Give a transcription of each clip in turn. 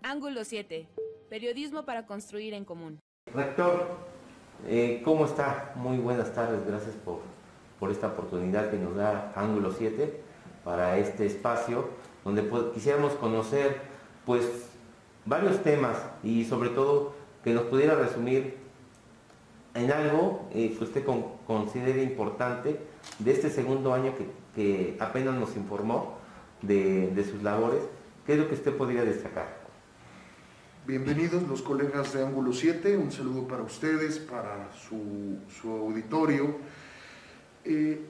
Ángulo 7. Periodismo para construir en común. Rector, ¿cómo está? Muy buenas tardes, gracias por esta oportunidad que nos da Ángulo 7 para este espacio donde quisiéramos conocer pues varios temas y sobre todo que nos pudiera resumir en algo que usted considere importante de este segundo año que apenas nos informó de sus labores. ¿Qué es lo que usted podría destacar? Bienvenidos los colegas de Ángulo 7, un saludo para ustedes, para su auditorio.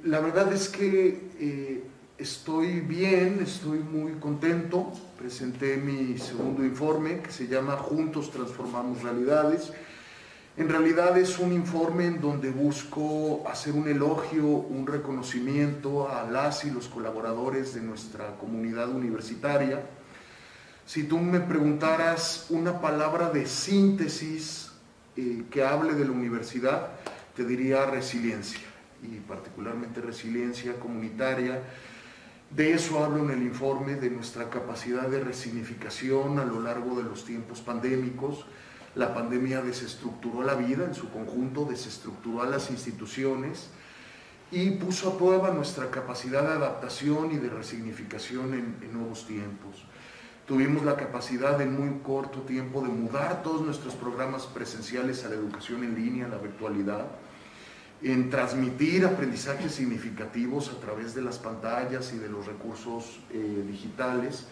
La verdad es que estoy bien, estoy muy contento. Presenté mi segundo informe que se llama Juntos Transformamos Realidades. En realidad es un informe en donde busco hacer un elogio, un reconocimiento a las y los colaboradores de nuestra comunidad universitaria. Si tú me preguntaras una palabra de síntesis que hable de la universidad, te diría resiliencia, y particularmente resiliencia comunitaria. De eso hablo en el informe, de nuestra capacidad de resignificación a lo largo de los tiempos pandémicos. La pandemia desestructuró la vida en su conjunto, desestructuró a las instituciones y puso a prueba nuestra capacidad de adaptación y de resignificación en nuevos tiempos. Tuvimos la capacidad en muy corto tiempo de mudar todos nuestros programas presenciales a la educación en línea, a la virtualidad, en transmitir aprendizajes significativos a través de las pantallas y de los recursos digitales.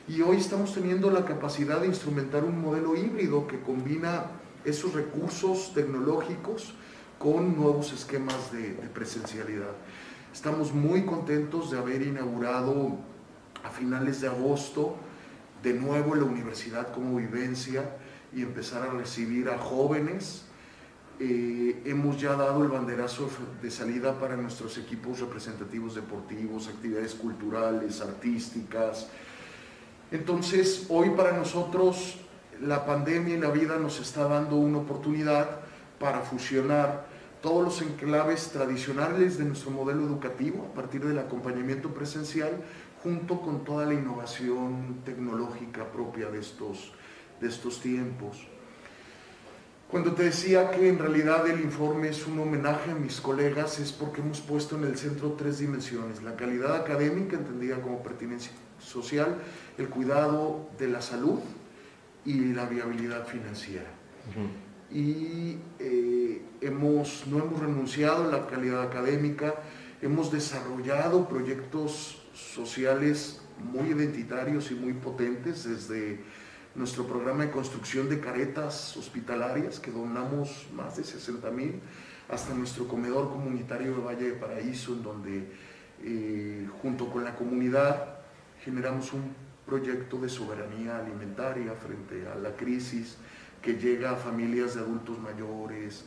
Y hoy estamos teniendo la capacidad de instrumentar un modelo híbrido que combina esos recursos tecnológicos con nuevos esquemas de presencialidad. Estamos muy contentos de haber inaugurado a finales de agosto de nuevo la universidad como vivencia y empezar a recibir a jóvenes. Hemos ya dado el banderazo de salida para nuestros equipos representativos deportivos, actividades culturales, artísticas. Entonces, hoy para nosotros la pandemia y la vida nos está dando una oportunidad para fusionar todos los enclaves tradicionales de nuestro modelo educativo a partir del acompañamiento presencial junto con toda la innovación tecnológica propia de estos tiempos. Cuando te decía que en realidad el informe es un homenaje a mis colegas, es porque hemos puesto en el centro tres dimensiones: la calidad académica, entendida como pertinencia social, el cuidado de la salud y la viabilidad financiera. Y no hemos renunciado a la calidad académica, hemos desarrollado proyectos sociales muy identitarios y muy potentes, desde nuestro programa de construcción de caretas hospitalarias, que donamos más de 60,000, hasta nuestro comedor comunitario de Valle de Paraíso, en donde junto con la comunidad generamos un proyecto de soberanía alimentaria frente a la crisis que llega a familias de adultos mayores,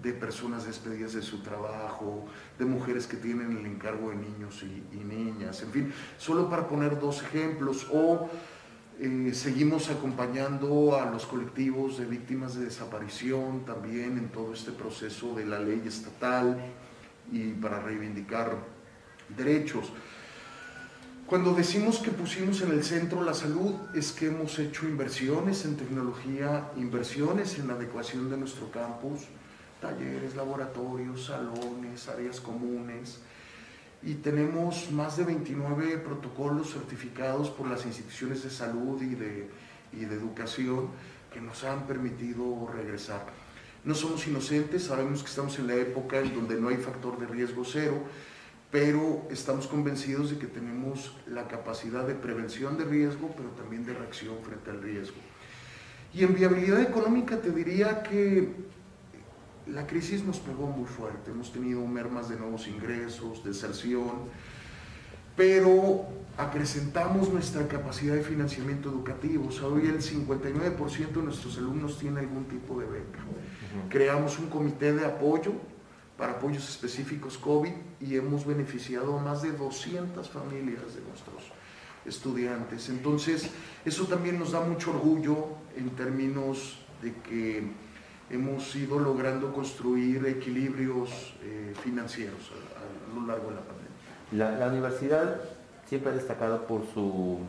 de personas despedidas de su trabajo, de mujeres que tienen el encargo de niños y niñas, en fin, solo para poner dos ejemplos. O seguimos acompañando a los colectivos de víctimas de desaparición también en todo este proceso de la ley estatal y para reivindicar derechos. Cuando decimos que pusimos en el centro la salud, es que hemos hecho inversiones en tecnología, inversiones en la adecuación de nuestro campus, talleres, laboratorios, salones, áreas comunes, y tenemos más de 29 protocolos certificados por las instituciones de salud y de educación que nos han permitido regresar. No somos inocentes, sabemos que estamos en la época en donde no hay factor de riesgo cero, pero estamos convencidos de que tenemos la capacidad de prevención de riesgo, pero también de reacción frente al riesgo. Y en viabilidad económica te diría que la crisis nos pegó muy fuerte, hemos tenido mermas de nuevos ingresos, deserción, pero acrecentamos nuestra capacidad de financiamiento educativo. O sea, hoy el 59% de nuestros alumnos tiene algún tipo de beca. Creamos un comité de apoyo para apoyos específicos COVID y hemos beneficiado a más de 200 familias de nuestros estudiantes. Entonces, eso también nos da mucho orgullo en términos de que hemos ido logrando construir equilibrios financieros a lo largo de la pandemia. La universidad siempre ha destacado por su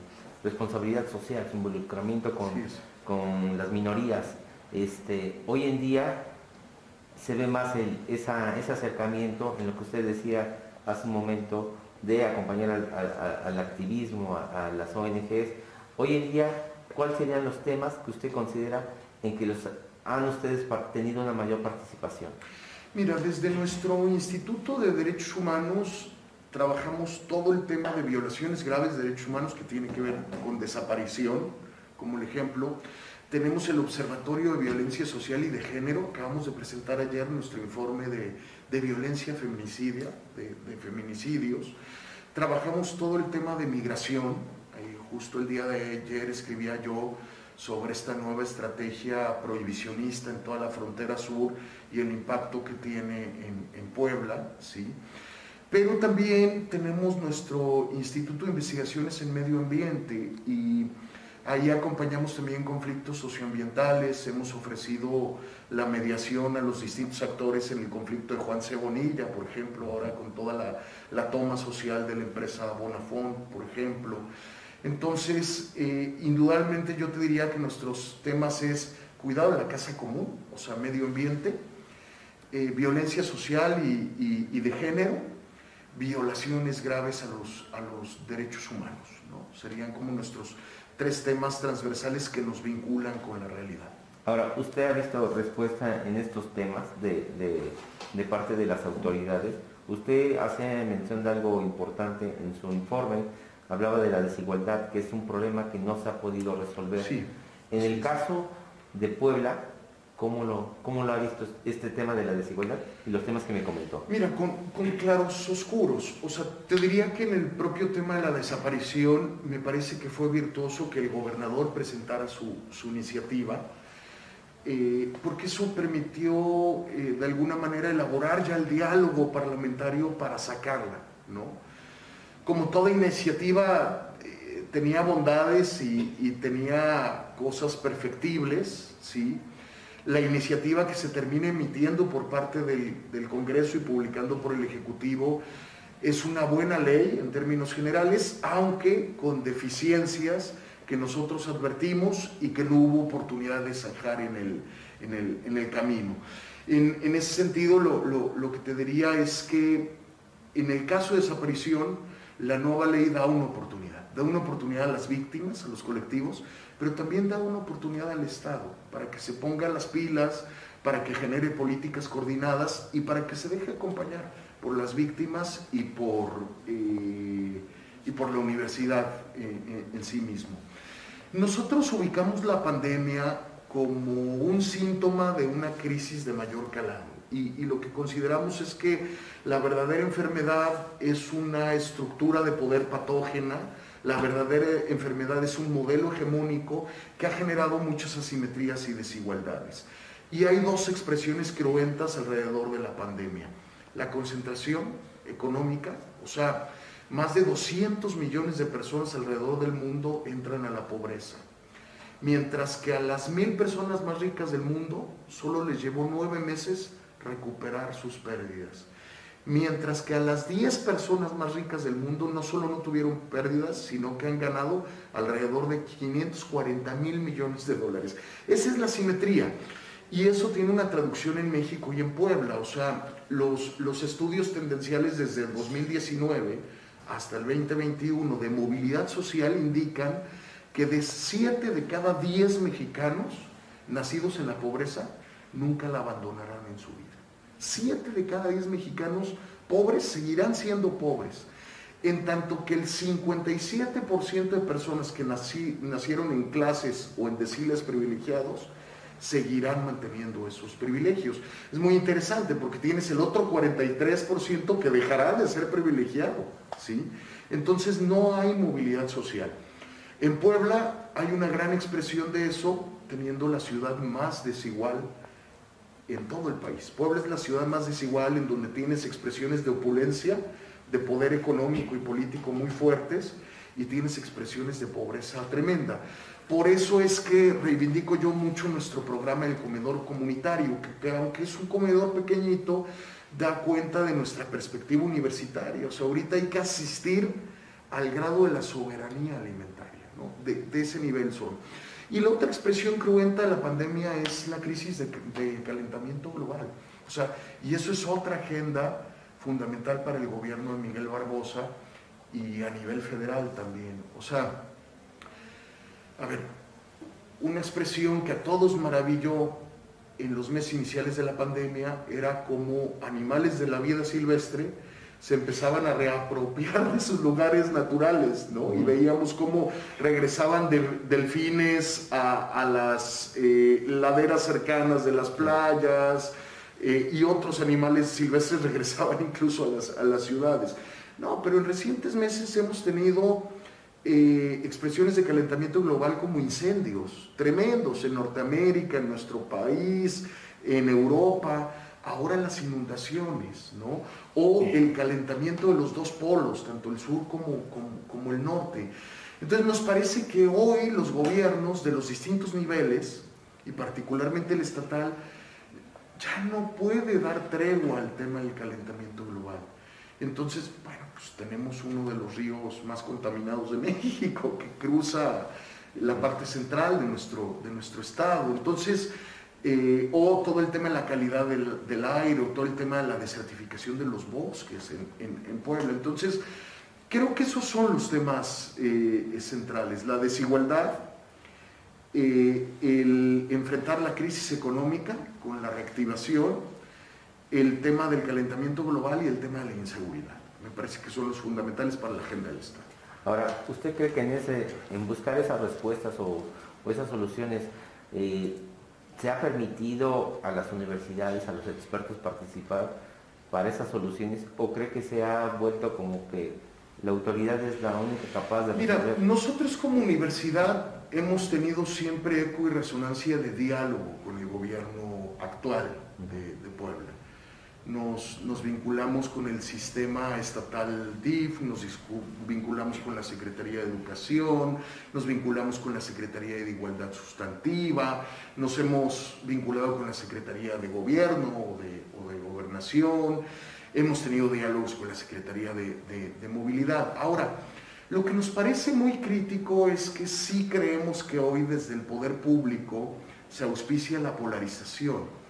responsabilidad social, su involucramiento Así es. con las minorías. Hoy en día se ve más ese acercamiento en lo que usted decía hace un momento de acompañar al activismo, a las ONGs. Hoy en día, ¿cuáles serían los temas que usted considera en que han ustedes tenido una mayor participación? Mira, desde nuestro Instituto de Derechos Humanos trabajamos todo el tema de violaciones graves de derechos humanos que tiene que ver con desaparición, como el ejemplo. Tenemos el Observatorio de Violencia Social y de Género, acabamos de presentar ayer nuestro informe de violencia feminicidia, de feminicidios. Trabajamos todo el tema de migración. Justo el día de ayer escribía yo sobre esta nueva estrategia prohibicionista en toda la frontera sur y el impacto que tiene en Puebla, ¿sí? Pero también tenemos nuestro Instituto de Investigaciones en Medio Ambiente y ahí acompañamos también conflictos socioambientales, hemos ofrecido la mediación a los distintos actores en el conflicto de Juan C. Bonilla, por ejemplo, ahora con toda la toma social de la empresa Bonafont, por ejemplo. Entonces, indudablemente yo te diría que nuestros temas es cuidado de la casa común, o sea, medio ambiente, violencia social y de género, violaciones graves a los derechos humanos, ¿no? Serían como nuestros 3 temas transversales que nos vinculan con la realidad. Ahora, ¿usted ha visto respuesta en estos temas de parte de las autoridades? Usted hace mención de algo importante en su informe, hablaba de la desigualdad, que es un problema que no se ha podido resolver. Sí. En el caso de Puebla, ¿cómo lo ha visto este tema de la desigualdad y los temas que me comentó? Mira, con claros oscuros. O sea, te diría que en el propio tema de la desaparición me parece que fue virtuoso que el gobernador presentara su iniciativa, porque eso permitió de alguna manera elaborar ya el diálogo parlamentario para sacarla, ¿no? Como toda iniciativa tenía bondades y tenía cosas perfectibles, ¿sí? La iniciativa que se termina emitiendo por parte del Congreso y publicando por el Ejecutivo es una buena ley en términos generales, aunque con deficiencias que nosotros advertimos y que no hubo oportunidad de sacar en el camino. En ese sentido, lo que te diría es que en el caso de desaparición, la nueva ley da una oportunidad a las víctimas, a los colectivos, pero también da una oportunidad al Estado para que se ponga las pilas, para que genere políticas coordinadas y para que se deje acompañar por las víctimas y por la universidad en sí mismo. Nosotros ubicamos la pandemia como un síntoma de una crisis de mayor calado. Y lo que consideramos es que la verdadera enfermedad es una estructura de poder patógena, la verdadera enfermedad es un modelo hegemónico que ha generado muchas asimetrías y desigualdades. Y hay 2 expresiones cruentas alrededor de la pandemia. La concentración económica, o sea, más de 200 millones de personas alrededor del mundo entran a la pobreza. Mientras que a las 1000 personas más ricas del mundo solo les llevó 9 meses recuperar sus pérdidas. Mientras que a las 10 personas más ricas del mundo no solo no tuvieron pérdidas, sino que han ganado alrededor de 540,000 millones de dólares. Esa es la simetría. Y eso tiene una traducción en México y en Puebla. O sea, los estudios tendenciales desde el 2019 hasta el 2021 de movilidad social indican que de 7 de cada 10 mexicanos nacidos en la pobreza nunca la abandonarán en su vida. 7 de cada 10 mexicanos pobres seguirán siendo pobres, en tanto que el 57% de personas que nacieron en clases o en deciles privilegiados seguirán manteniendo esos privilegios. Es muy interesante porque tienes el otro 43% que dejará de ser privilegiado, ¿sí? Entonces no hay movilidad social. En Puebla hay una gran expresión de eso, teniendo la ciudad más desigual en todo el país. Puebla es la ciudad más desigual, en donde tienes expresiones de opulencia, de poder económico y político muy fuertes, y tienes expresiones de pobreza tremenda. Por eso es que reivindico yo mucho nuestro programa del comedor comunitario, que aunque es un comedor pequeñito, da cuenta de nuestra perspectiva universitaria. O sea, ahorita hay que asistir al grado de la soberanía alimentaria, ¿no? De ese nivel son. Y la otra expresión cruenta de la pandemia es la crisis de calentamiento global. O sea, y eso es otra agenda fundamental para el gobierno de Miguel Barbosa y a nivel federal también. O sea, a ver, una expresión que a todos maravilló en los meses iniciales de la pandemia era como animales de la vida silvestre se empezaban a reapropiar de sus lugares naturales, ¿no? Y veíamos cómo regresaban delfines a las laderas cercanas de las playas, y otros animales silvestres regresaban incluso a las ciudades. No, pero en recientes meses hemos tenido expresiones de calentamiento global como incendios tremendos en Norteamérica, en nuestro país, en Europa, ahora las inundaciones, ¿no? O el calentamiento de los dos polos, tanto el sur como el norte. Entonces nos parece que hoy los gobiernos de los distintos niveles, y particularmente el estatal, ya no puede dar tregua al tema del calentamiento global. Entonces, bueno, pues tenemos uno de los ríos más contaminados de México que cruza la parte central de nuestro estado. Entonces, o todo el tema de la calidad del aire, o todo el tema de la desertificación de los bosques en Puebla. Entonces, creo que esos son los temas centrales: la desigualdad, el enfrentar la crisis económica con la reactivación, el tema del calentamiento global y el tema de la inseguridad. Me parece que son los fundamentales para la agenda del Estado. Ahora, ¿usted cree que en buscar esas respuestas o esas soluciones se ha permitido a las universidades, a los expertos participar para esas soluciones, o cree que se ha vuelto como que la autoridad es la única capaz de resolver? Mira, nosotros como universidad hemos tenido siempre eco y resonancia de diálogo con el gobierno actual de Puebla. Nos vinculamos con el sistema estatal DIF, nos vinculamos con la Secretaría de Educación, nos vinculamos con la Secretaría de Igualdad Sustantiva, nos hemos vinculado con la Secretaría de Gobierno o de Gobernación, hemos tenido diálogos con la Secretaría de Movilidad. Ahora, lo que nos parece muy crítico es que sí creemos que hoy desde el poder público se auspicia la polarización.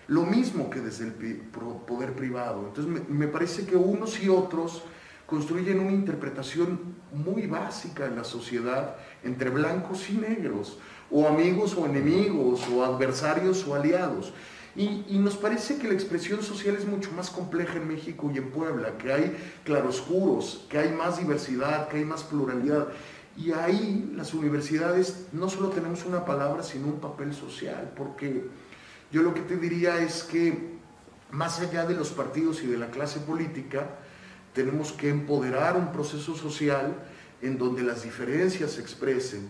Lo mismo que desde el poder privado. Entonces me parece que unos y otros construyen una interpretación muy básica de la sociedad entre blancos y negros, o amigos o enemigos, o adversarios o aliados. Y nos parece que la expresión social es mucho más compleja en México y en Puebla, que hay claroscuros, que hay más diversidad, que hay más pluralidad. Y ahí las universidades no solo tenemos una palabra, sino un papel social, porque yo lo que te diría es que más allá de los partidos y de la clase política, tenemos que empoderar un proceso social en donde las diferencias se expresen,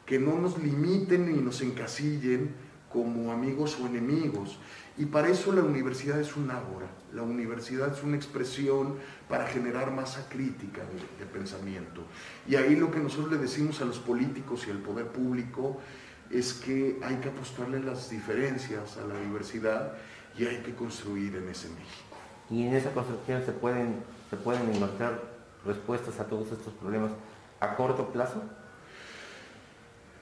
que no nos limiten ni nos encasillen como amigos o enemigos. Y para eso la universidad es un ágora, la universidad es una expresión para generar masa crítica de pensamiento. Y ahí lo que nosotros le decimos a los políticos y al poder público es que hay que apostarle las diferencias a la diversidad y hay que construir en ese México. Y en esa construcción se pueden encontrar respuestas a todos estos problemas a corto plazo.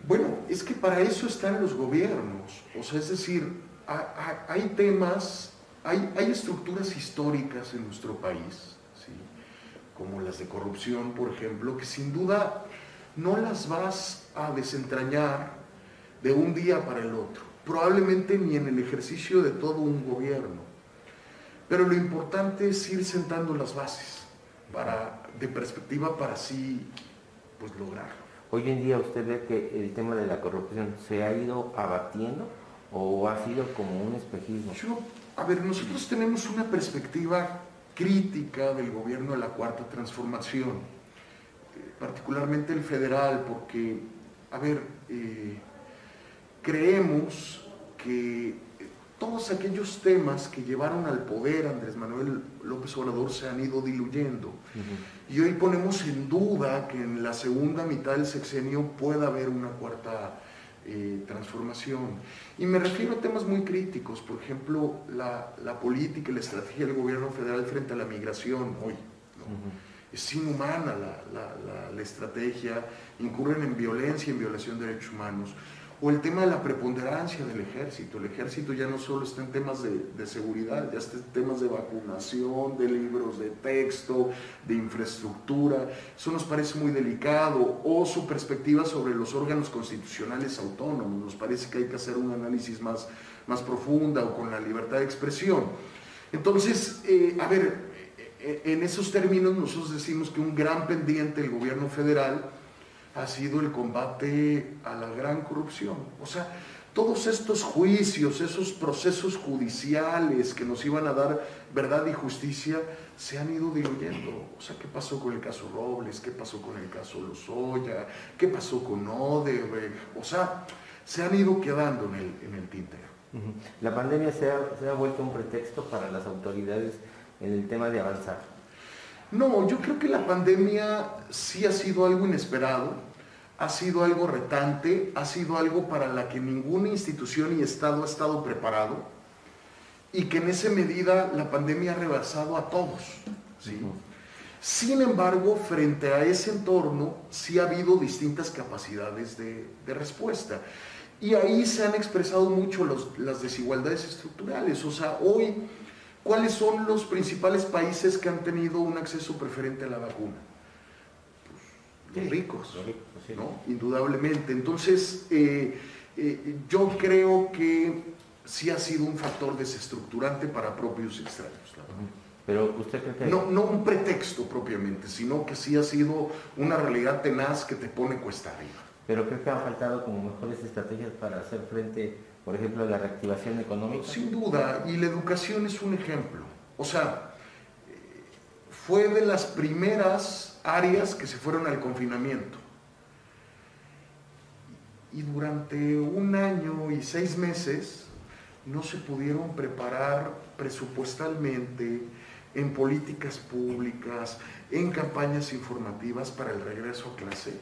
Bueno, es que para eso están los gobiernos. O sea, es decir, hay temas, hay estructuras históricas en nuestro país, ¿sí? Como las de corrupción, por ejemplo, que sin duda no las vas a desentrañar de un día para el otro, probablemente ni en el ejercicio de todo un gobierno, pero lo importante es ir sentando las bases de perspectiva para así pues lograrlo. Hoy en día usted ve que el tema de la corrupción se ha ido abatiendo o ha sido como un espejismo. Nosotros tenemos una perspectiva crítica del gobierno de la Cuarta Transformación, particularmente el federal, porque, creemos que todos aquellos temas que llevaron al poder a Andrés Manuel López Obrador se han ido diluyendo. Y hoy ponemos en duda que en la segunda mitad del sexenio pueda haber una cuarta transformación. Y me refiero a temas muy críticos, por ejemplo, la política y la estrategia del gobierno federal frente a la migración hoy, ¿no? es inhumana la estrategia, incurren en violencia, en violación de derechos humanos. O el tema de la preponderancia del ejército. El ejército ya no solo está en temas de seguridad, ya está en temas de vacunación, de libros de texto, de infraestructura. Eso nos parece muy delicado. O su perspectiva sobre los órganos constitucionales autónomos. Nos parece que hay que hacer un análisis más profunda o con la libertad de expresión. Entonces, en esos términos nosotros decimos que un gran pendiente del gobierno federal ha sido el combate a la gran corrupción. O sea, todos estos juicios, esos procesos judiciales que nos iban a dar verdad y justicia, se han ido diluyendo. O sea, ¿qué pasó con el caso Robles? ¿Qué pasó con el caso Lozoya? ¿Qué pasó con Odebrecht? O sea, se han ido quedando en el tintero. ¿La pandemia se ha vuelto un pretexto para las autoridades en el tema de avanzar? No, yo creo que la pandemia sí ha sido algo inesperado, ha sido algo retante, ha sido algo para la que ninguna institución y Estado ha estado preparado, y que en esa medida la pandemia ha rebasado a todos, ¿sí? Sin embargo, frente a ese entorno sí ha habido distintas capacidades de respuesta. Y ahí se han expresado mucho las desigualdades estructurales. O sea, hoy, ¿cuáles son los principales países que han tenido un acceso preferente a la vacuna? Pues, los ricos, sí. ¿no? Indudablemente. Entonces, yo creo que sí ha sido un factor desestructurante para propios y extraños. Pero usted cree que... No un pretexto propiamente, sino que sí ha sido una realidad tenaz que te pone cuesta arriba. ¿Pero creo que han faltado como mejores estrategias para hacer frente, por ejemplo, a la reactivación económica? Sin duda, y la educación es un ejemplo. O sea, fue de las primeras áreas que se fueron al confinamiento. Y durante 1 año y 6 meses no se pudieron preparar presupuestalmente, en políticas públicas, en campañas informativas para el regreso a clase.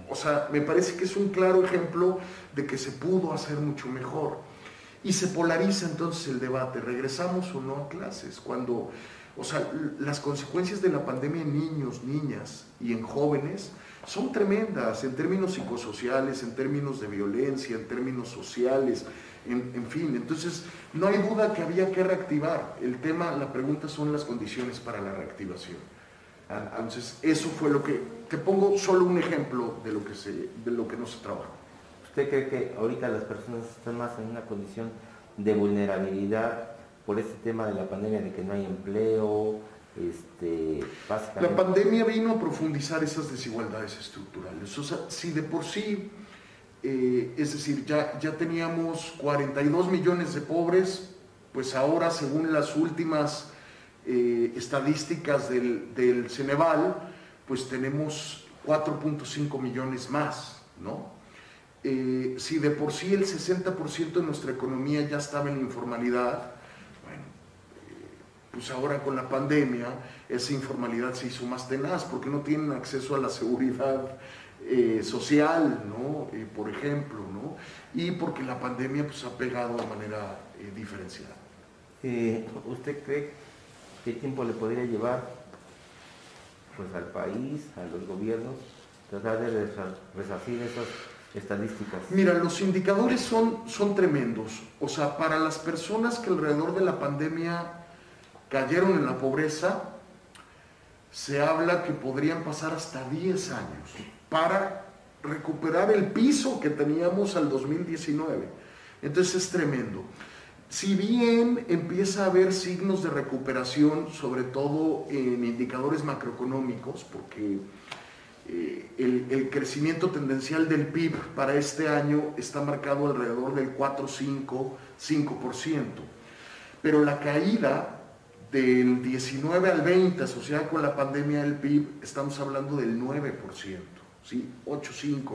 O sea, me parece que es un claro ejemplo de que se pudo hacer mucho mejor. Y se polariza entonces el debate, ¿regresamos o no a clases? Cuando, o sea, las consecuencias de la pandemia en niños, niñas y en jóvenes son tremendas en términos psicosociales, en términos de violencia, en términos sociales, en fin. Entonces, no hay duda que había que reactivar. El tema, la pregunta son las condiciones para la reactivación. Entonces, eso fue lo que... Te pongo solo un ejemplo de lo que no se trabajó. ¿Usted cree que ahorita las personas están más en una condición de vulnerabilidad por este tema de la pandemia, de que no hay empleo? Básicamente... La pandemia vino a profundizar esas desigualdades estructurales. O sea, si de por sí, es decir, ya teníamos 42 millones de pobres, pues ahora, según las últimas estadísticas del Ceneval, pues tenemos 4.5 millones más, ¿no? Si de por sí el 60% de nuestra economía ya estaba en la informalidad, bueno, pues ahora con la pandemia esa informalidad se hizo más tenaz porque no tienen acceso a la seguridad social, ¿no? Por ejemplo, ¿no? Y porque la pandemia pues ha pegado de manera diferenciada. ¿Usted cree qué tiempo le podría llevar pues al país, a los gobiernos, tratar de resarcir esas estadísticas? Mira, los indicadores son tremendos. O sea, para las personas que alrededor de la pandemia cayeron en la pobreza, se habla que podrían pasar hasta 10 años para recuperar el piso que teníamos al 2019. Entonces es tremendo. Si bien empieza a haber signos de recuperación, sobre todo en indicadores macroeconómicos, porque el crecimiento tendencial del PIB para este año está marcado alrededor del 4-5%, pero la caída del 19 al 20 asociada con la pandemia del PIB, estamos hablando del 9%, ¿sí? 8-5,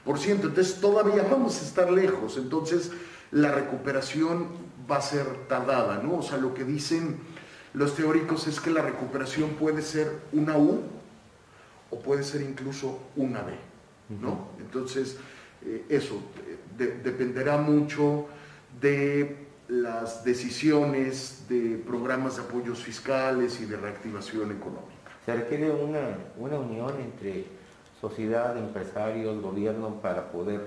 9%, entonces todavía vamos a estar lejos. Entonces la recuperación va a ser tardada, ¿no? O sea, lo que dicen los teóricos es que la recuperación puede ser una U o puede ser incluso una B, ¿no? Entonces, eso dependerá mucho de las decisiones de programas de apoyos fiscales y de reactivación económica. Se requiere una unión entre sociedad, empresarios, gobierno para poder...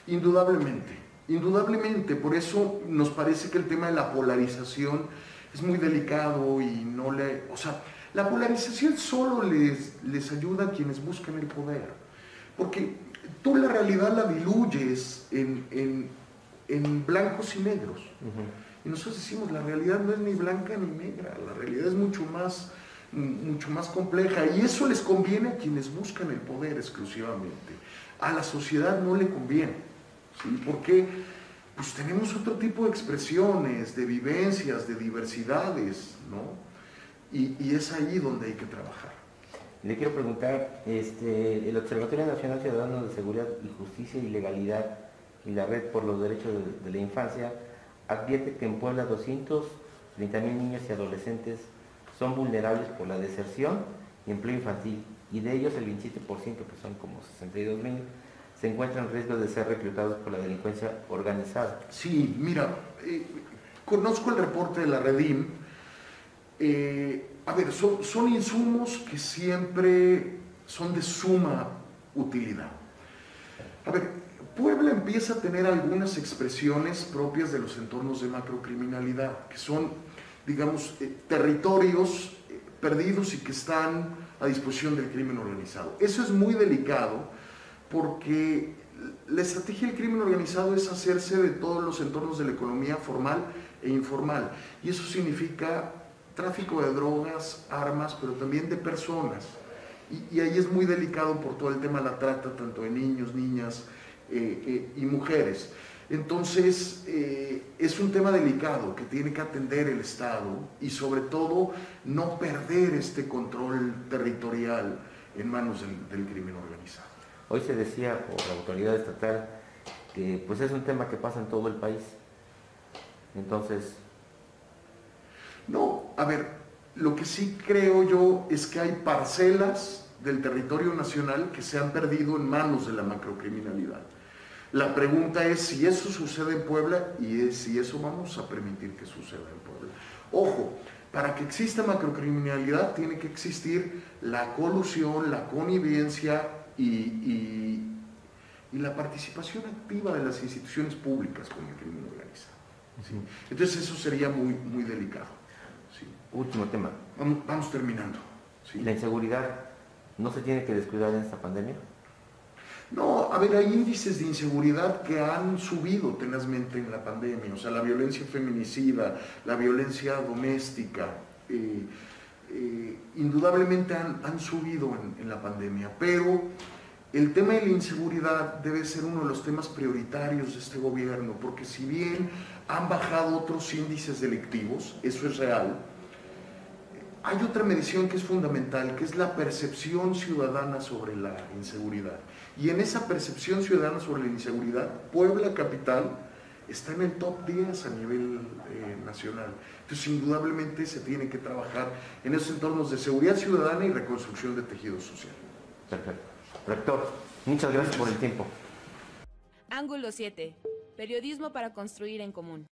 Indudablemente, indudablemente, por eso nos parece que el tema de la polarización es muy delicado y no le... O sea, la polarización solo les ayuda a quienes buscan el poder, porque tú la realidad la diluyes en blancos y negros. Y nosotros decimos, la realidad no es ni blanca ni negra, la realidad es mucho más compleja, y eso les conviene a quienes buscan el poder exclusivamente. A la sociedad no le conviene, ¿sí? Porque pues tenemos otro tipo de expresiones, de vivencias, de diversidades, ¿no? Y es ahí donde hay que trabajar. Le quiero preguntar, el Observatorio Nacional Ciudadano de Seguridad y Justicia y Legalidad y la Red por los Derechos de la Infancia advierte que en Puebla 230,000 niños y adolescentes son vulnerables por la deserción y empleo infantil, y de ellos el 27%, que son como 62,000, se encuentran en riesgo de ser reclutados por la delincuencia organizada. Sí, mira, conozco el reporte de la Redim. A ver, son insumos que siempre son de suma utilidad. A ver, Puebla empieza a tener algunas expresiones propias de los entornos de macrocriminalidad, que son, digamos, territorios perdidos y que están a disposición del crimen organizado. Eso es muy delicado porque la estrategia del crimen organizado es hacerse de todos los entornos de la economía formal e informal, y eso significa tráfico de drogas, armas, pero también de personas, y ahí es muy delicado por todo el tema de la trata, tanto de niños, niñas y mujeres. Entonces es un tema delicado que tiene que atender el Estado, y sobre todo no perder este control territorial en manos del crimen organizado. Hoy se decía por la autoridad estatal que pues es un tema que pasa en todo el país. Entonces... No, a ver, lo que sí creo yo es que hay parcelas del territorio nacional que se han perdido en manos de la macrocriminalidad. La pregunta es si eso sucede en Puebla, y si eso vamos a permitir que suceda en Puebla. Ojo, para que exista macrocriminalidad tiene que existir la colusión, la connivencia y la participación activa de las instituciones públicas con el crimen organizado. ¿Sí? Entonces eso sería muy, muy delicado. ¿Sí? Último tema. Vamos terminando. ¿Sí? ¿La inseguridad no se tiene que descuidar en esta pandemia? No, a ver, hay índices de inseguridad que han subido tenazmente en la pandemia, o sea, la violencia feminicida, la violencia doméstica, indudablemente han subido en la pandemia, pero el tema de la inseguridad debe ser uno de los temas prioritarios de este gobierno, porque si bien han bajado otros índices delictivos, eso es real, hay otra medición que es fundamental, que es la percepción ciudadana sobre la inseguridad. Y en esa percepción ciudadana sobre la inseguridad, Puebla capital está en el top 10 a nivel nacional. Entonces, indudablemente se tiene que trabajar en esos entornos de seguridad ciudadana y reconstrucción de tejido social. Perfecto. Rector, muchas gracias por el tiempo. Ángulo 7. Periodismo para construir en común.